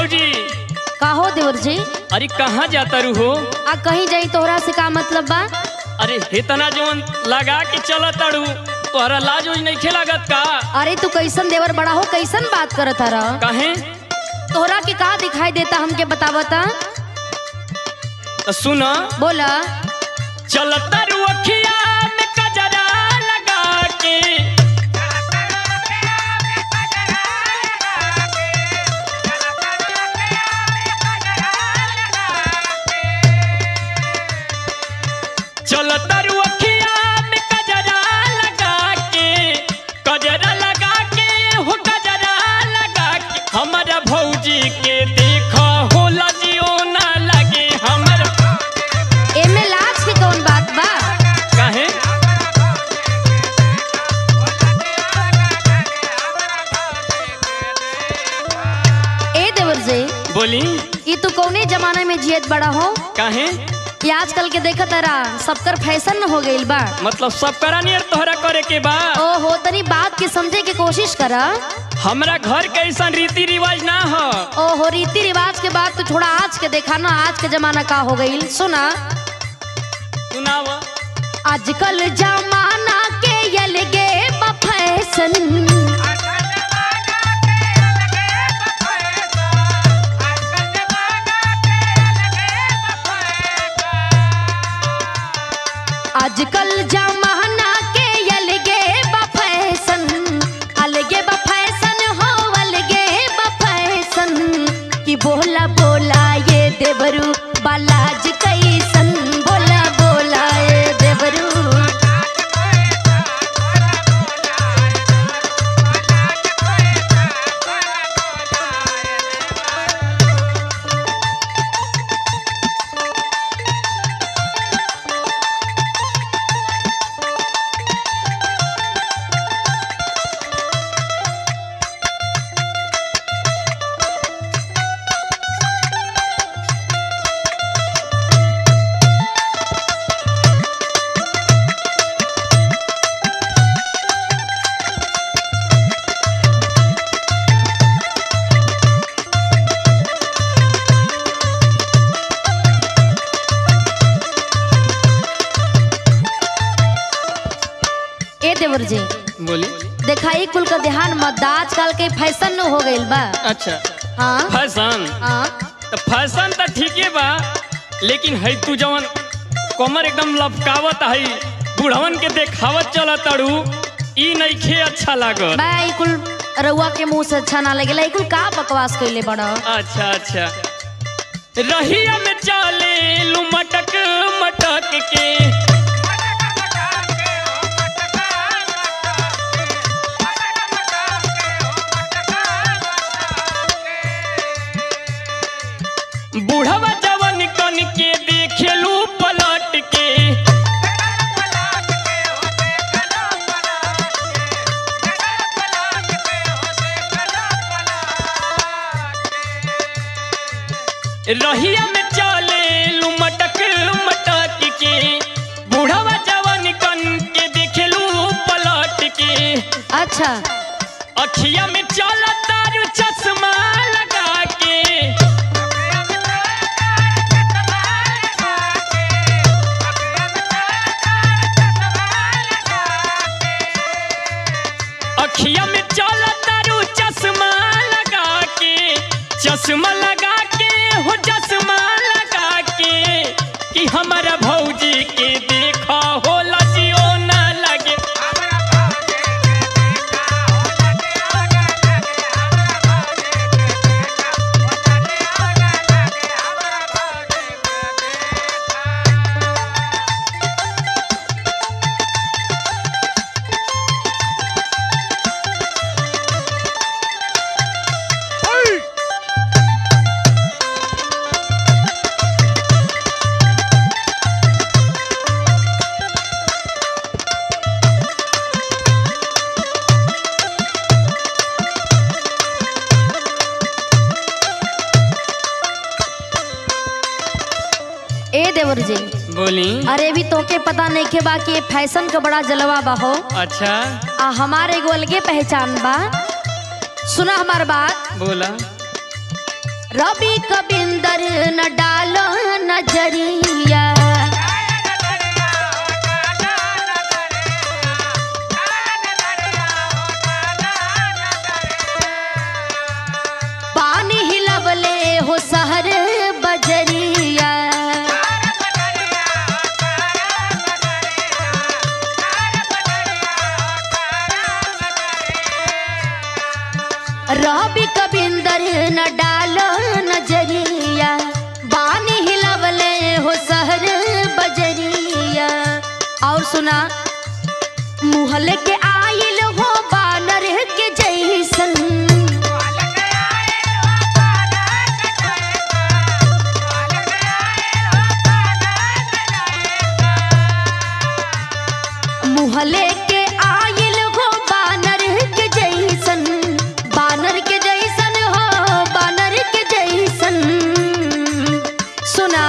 भौजी। का हो देवर जी? अरे कहाँ जाता रू हो? आ कहीं जाई तोहरा से का मतलब बा? अरे हेतना जवन लगा के चला ताड़ू तोहरा लाज उज नहीं लागत का? अरे तू कैसन देवर बड़ा हो, कैसन बात करत हरा? काहे? तोहरा के का दिखाई देता हमके बतावता? तो सुना बोला। चलता रू अखिया में कजरा लगा के, चलता रू अखिया में कजरा लगा के, कजरा लगा के हो कजरा लगा के हमारा भौजी के देखा हो लजियो ना लगे हमर। एमे लाज के कौन बात बा? काहे? ए देवर जी, बोली। ई तू कौने जमाने में जियत बड़ा हो? काहे? ये आजकल के देखत हरा सबकर फैशन न हो गइल बा। मतलब सब करा नियर तोहरा करे के बा। ओहो, तनी बात के समझे के कोशिश करा। हमरा घर के ऐसा रीति रिवाज ना हो। ओहो, रीति रिवाज के बात तो थोड़ा आज के देखा ना, आज के जमाना का हो गइल। सुना सुनाव। आजकल जमाना के अलगे बा फैशन। आजकल जमाना के अलगे बा फैशन, अलगे बा फैशन हो, अलगे बा फैशन। कि बोला बोला ये देवरू बालाज कैसन, बोला बोला ये देवरू। ए देवर जी, बोली। देखा एक कुल का ध्यान मत दा, आजकल के फैशन न हो गइल बा। अच्छा हाँ फैशन? हाँ, तो फैशन तो ठीके बा, लेकिन है तू जवन कमर एकदम लपकावत है बुढ़वन के देखावत चला ताड़ू, ई नइखे अच्छा लागत। बा ई कुल रउआ के मुंह से अच्छा ना लगेला। ई कुल का बकवास कइले बड़ा? अच्छा अच्छा। रहिया में चाले लू मटक मटक के, बूढ़वा जवन कन के देखेलू पलट के। रहिया में चले लू मटक मटक के, बूढ़वा जवन कन के देखेलू पलट के। अच्छा, अखिया में चला तारू चश्मा लगा के, अखिया में चला तारू चश्मा लगा के, चश्मा लगा के हो चश्मा लगा के। कि हमारा भौजी के देखा हो लजियो ना लगे। ए देवर जी, बोली। अरे भी तोके पता नहीं के बा कि फैशन का बड़ा जलवा बा हो। अच्छा आ हमारे एगो अलगे पहचान बा। सुना हमार बात। बोला। रवि कबिंदर न डालो नजरिया। पानी हिलवले हो शहर बजरिया। रवि कबिंदर न डालो नजरिया, बानी हिलवले हो शहर बजरिया। और सुना, मुहल के आइल हो बानर के जैसन। मुहले के आइल हो बानर के जैसन, बानर के जैसन हो, बानर के जैसन। सुना,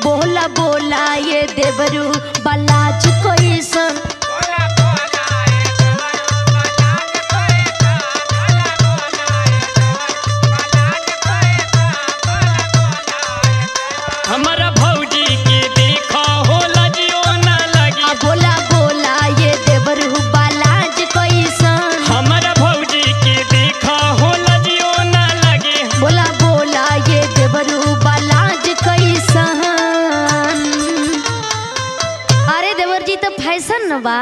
बोला बोला ये देवरू बलाज कैसन। हमारा भौजी के देखा हो लजियो ना लगी। बोला बोला ये देवरू बलाज कैसन। हमारा भौजी के देखा हो लजियो ना लगे। बोला बोला ये देवरू बलाज कैसन। अरे देवर जी तो फैशन न बा।